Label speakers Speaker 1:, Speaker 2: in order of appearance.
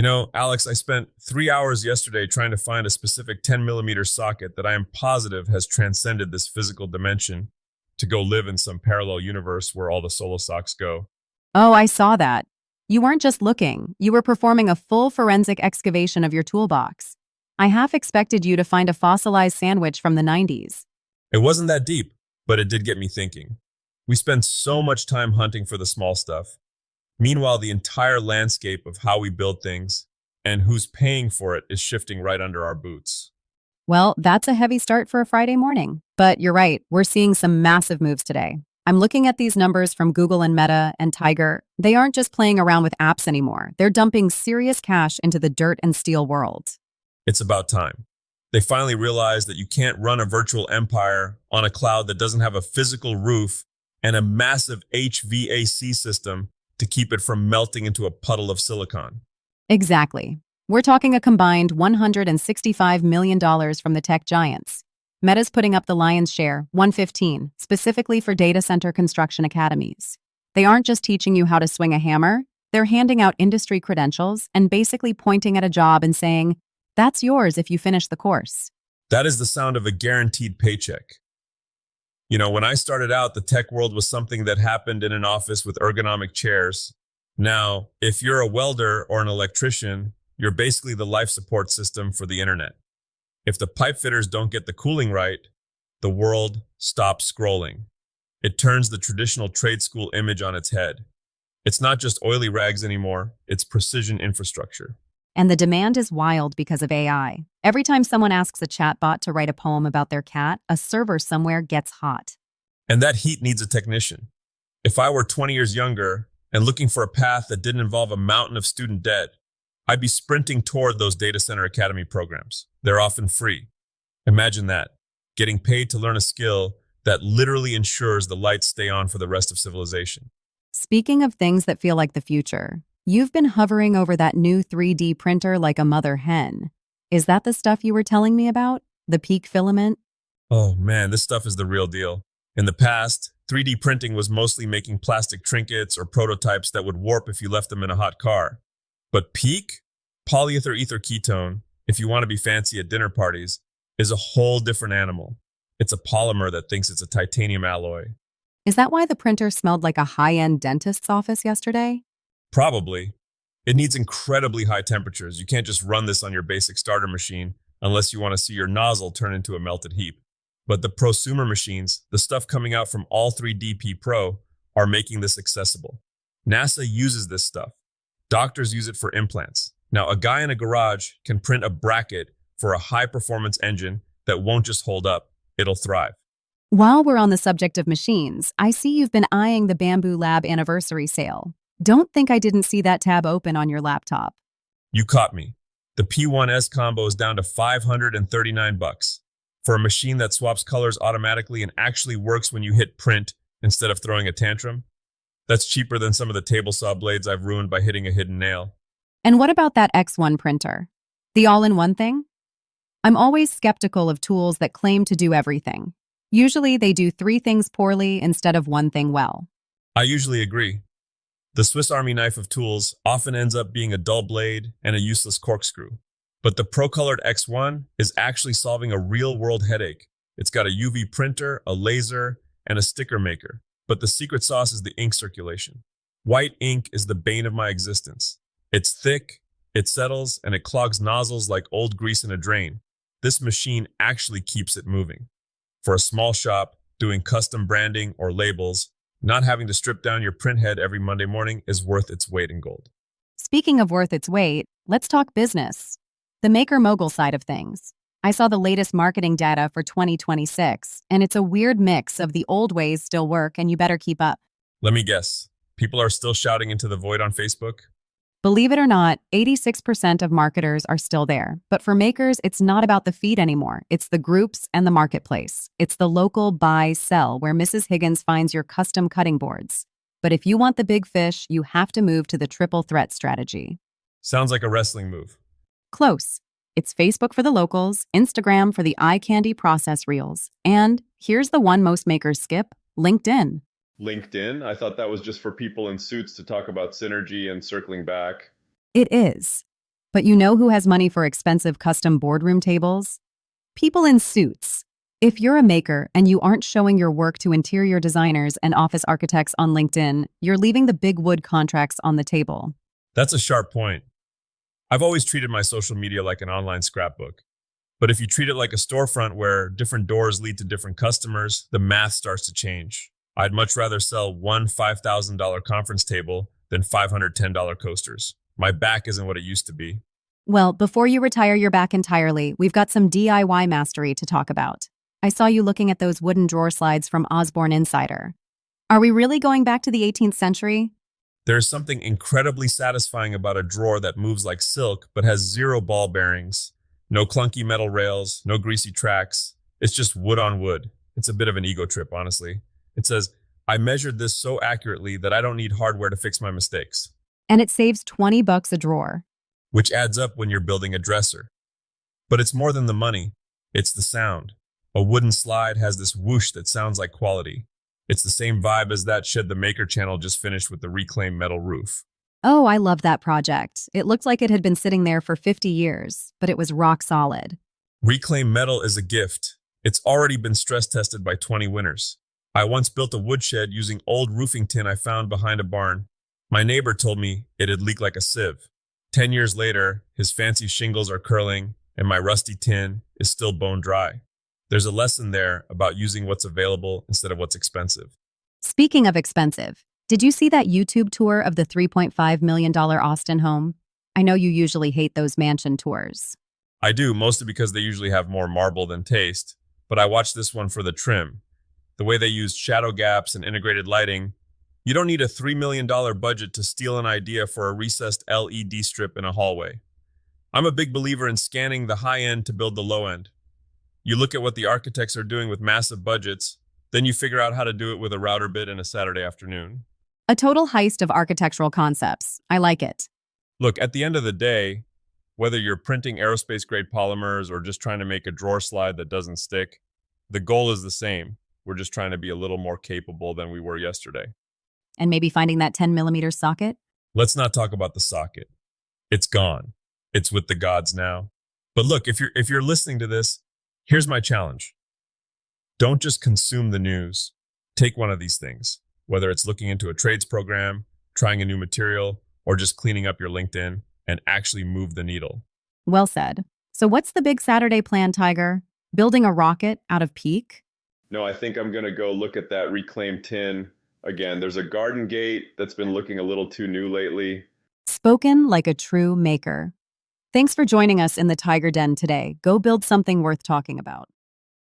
Speaker 1: Alex, I spent 3 hours yesterday trying to find a specific 10 millimeter socket that I am positive has transcended this physical dimension to go live in some parallel universe where all the solo socks go.
Speaker 2: Oh, I saw that. You weren't just looking, you were performing a full forensic excavation of your toolbox. I half expected you to find a fossilized sandwich from the 90s.
Speaker 1: It wasn't that deep, but it did get me thinking. We spend so much time hunting for the small stuff. Meanwhile, the entire landscape of how we build things and who's paying for it is shifting right under our boots.
Speaker 2: Well, that's a heavy start for a Friday morning. But you're right, we're seeing some massive moves today. I'm looking at these numbers from Google and Meta and Tiger. They aren't just playing around with apps anymore. They're dumping serious cash into the dirt and steel world.
Speaker 1: It's about time. They finally realized that you can't run a virtual empire on a cloud that doesn't have a physical roof and a massive HVAC system to keep it from melting into a puddle of silicon.
Speaker 2: Exactly. We're talking a combined $165 million from the tech giants. Meta's putting up the lion's share, 115, specifically for data center construction academies. They aren't just teaching you how to swing a hammer, they're handing out industry credentials and basically pointing at a job and saying, that's yours if you finish the course.
Speaker 1: That is the sound of a guaranteed paycheck. When I started out, the tech world was something that happened in an office with ergonomic chairs. Now, if you're a welder or an electrician, you're basically the life support system for the internet. If the pipe fitters don't get the cooling right, the world stops scrolling. It turns the traditional trade school image on its head. It's not just oily rags anymore, it's precision infrastructure.
Speaker 2: And the demand is wild because of AI. Every time someone asks a chatbot to write a poem about their cat, a server somewhere gets hot.
Speaker 1: And that heat needs a technician. If I were 20 years younger and looking for a path that didn't involve a mountain of student debt, I'd be sprinting toward those data center academy programs. They're often free. Imagine that, getting paid to learn a skill that literally ensures the lights stay on for the rest of civilization.
Speaker 2: Speaking of things that feel like the future, you've been hovering over that new 3D printer like a mother hen. Is that the stuff you were telling me about? The peak filament?
Speaker 1: Oh man, this stuff is the real deal. In the past, 3D printing was mostly making plastic trinkets or prototypes that would warp if you left them in a hot car. But peak, polyether ether ketone, if you want to be fancy at dinner parties, is a whole different animal. It's a polymer that thinks it's a titanium alloy.
Speaker 2: Is that why the printer smelled like a high-end dentist's office yesterday?
Speaker 1: Probably. It needs incredibly high temperatures. You can't just run this on your basic starter machine unless you want to see your nozzle turn into a melted heap. But the prosumer machines, the stuff coming out from all 3DP Pro, are making this accessible. NASA uses this stuff. Doctors use it for implants. Now, a guy in a garage can print a bracket for a high-performance engine that won't just hold up, it'll thrive.
Speaker 2: While we're on the subject of machines, I see you've been eyeing the Bamboo Lab anniversary sale. Don't think I didn't see that tab open on your laptop.
Speaker 1: You caught me. The P1S combo is down to 539 bucks for a machine that swaps colors automatically and actually works when you hit print instead of throwing a tantrum. That's cheaper than some of the table saw blades I've ruined by hitting a hidden nail.
Speaker 2: And what about that X1 printer? The all-in-one thing? I'm always skeptical of tools that claim to do everything. Usually they do 3 things poorly instead of 1 thing well.
Speaker 1: I usually agree. The Swiss Army knife of tools often ends up being a dull blade and a useless corkscrew. But the Pro-Colored X1 is actually solving a real-world headache. It's got a UV printer, a laser, and a sticker maker. But the secret sauce is the ink circulation. White ink is the bane of my existence. It's thick, it settles, and it clogs nozzles like old grease in a drain. This machine actually keeps it moving. For a small shop, doing custom branding or labels, not having to strip down your print head every Monday morning is worth its weight in gold.
Speaker 2: Speaking of worth its weight, let's talk business. The maker mogul side of things. I saw the latest marketing data for 2026, and it's a weird mix of the old ways still work and you better keep up.
Speaker 1: Let me guess. People are still shouting into the void on Facebook?
Speaker 2: Believe it or not, 86% of marketers are still there. But for makers, it's not about the feed anymore. It's the groups and the marketplace. It's the local buy-sell where Mrs. Higgins finds your custom cutting boards. But if you want the big fish, you have to move to the triple threat strategy.
Speaker 1: Sounds like a wrestling move.
Speaker 2: Close. It's Facebook for the locals, Instagram for the eye candy process reels, and here's the one most makers skip, LinkedIn.
Speaker 3: LinkedIn? I thought that was just for people in suits to talk about synergy and circling back.
Speaker 2: It is. But you know who has money for expensive custom boardroom tables? People in suits. If you're a maker and you aren't showing your work to interior designers and office architects on LinkedIn, you're leaving the big wood contracts on the table.
Speaker 1: That's a sharp point. I've always treated my social media like an online scrapbook. But if you treat it like a storefront where different doors lead to different customers, the math starts to change. I'd much rather sell one $5,000 conference table than $510 coasters. My back isn't what it used to be.
Speaker 2: Well, before you retire your back entirely, we've got some DIY mastery to talk about. I saw you looking at those wooden drawer slides from Osborne Insider. Are we really going back to the 18th century?
Speaker 1: There is something incredibly satisfying about a drawer that moves like silk but has zero ball bearings, no clunky metal rails, no greasy tracks. It's just wood on wood. It's a bit of an ego trip, honestly. It says, I measured this so accurately that I don't need hardware to fix my mistakes,
Speaker 2: And it saves $20 a drawer.
Speaker 1: which adds up when you're building a dresser. But it's more than the money. It's the sound. A wooden slide has this whoosh that sounds like quality. It's the same vibe as that Shed the Maker channel just finished with the reclaimed metal roof.
Speaker 2: Oh, I love that project. It looked like it had been sitting there for 50 years, but it was rock solid.
Speaker 1: Reclaimed metal is a gift. It's already been stress tested by 20 winners. I once built a woodshed using old roofing tin I found behind a barn. My neighbor told me it'd leak like a sieve. 10 years later, his fancy shingles are curling and my rusty tin is still bone dry. There's a lesson there about using what's available instead of what's expensive.
Speaker 2: Speaking of expensive, did you see that YouTube tour of the $3.5 million Austin home? I know you usually hate those mansion tours.
Speaker 1: I do, mostly because they usually have more marble than taste, but I watched this one for the trim. The way they used shadow gaps and integrated lighting. You don't need a $3 million budget to steal an idea for a recessed LED strip in a hallway. I'm a big believer in scanning the high end to build the low end. You look at what the architects are doing with massive budgets, then you figure out how to do it with a router bit and a Saturday afternoon.
Speaker 2: A total heist of architectural concepts. I like it.
Speaker 1: Look, at the end of the day, whether you're printing aerospace grade polymers or just trying to make a drawer slide that doesn't stick, the goal is the same. We're just trying to be a little more capable than we were yesterday.
Speaker 2: And maybe finding that 10mm socket?
Speaker 1: Let's not talk about the socket. It's gone. It's with the gods now. But look, if you're listening to this, here's my challenge. Don't just consume the news. Take one of these things, whether it's looking into a trades program, trying a new material, or just cleaning up your LinkedIn, and actually move the needle.
Speaker 2: Well said. So what's the big Saturday plan, Tiger? Building a rocket out of PEEK?
Speaker 3: No, I think I'm going to go look at that reclaimed tin. Again, there's a garden gate that's been looking a little too new lately.
Speaker 2: Spoken like a true maker. Thanks for joining us in the Tiger Den today. Go build something worth talking about.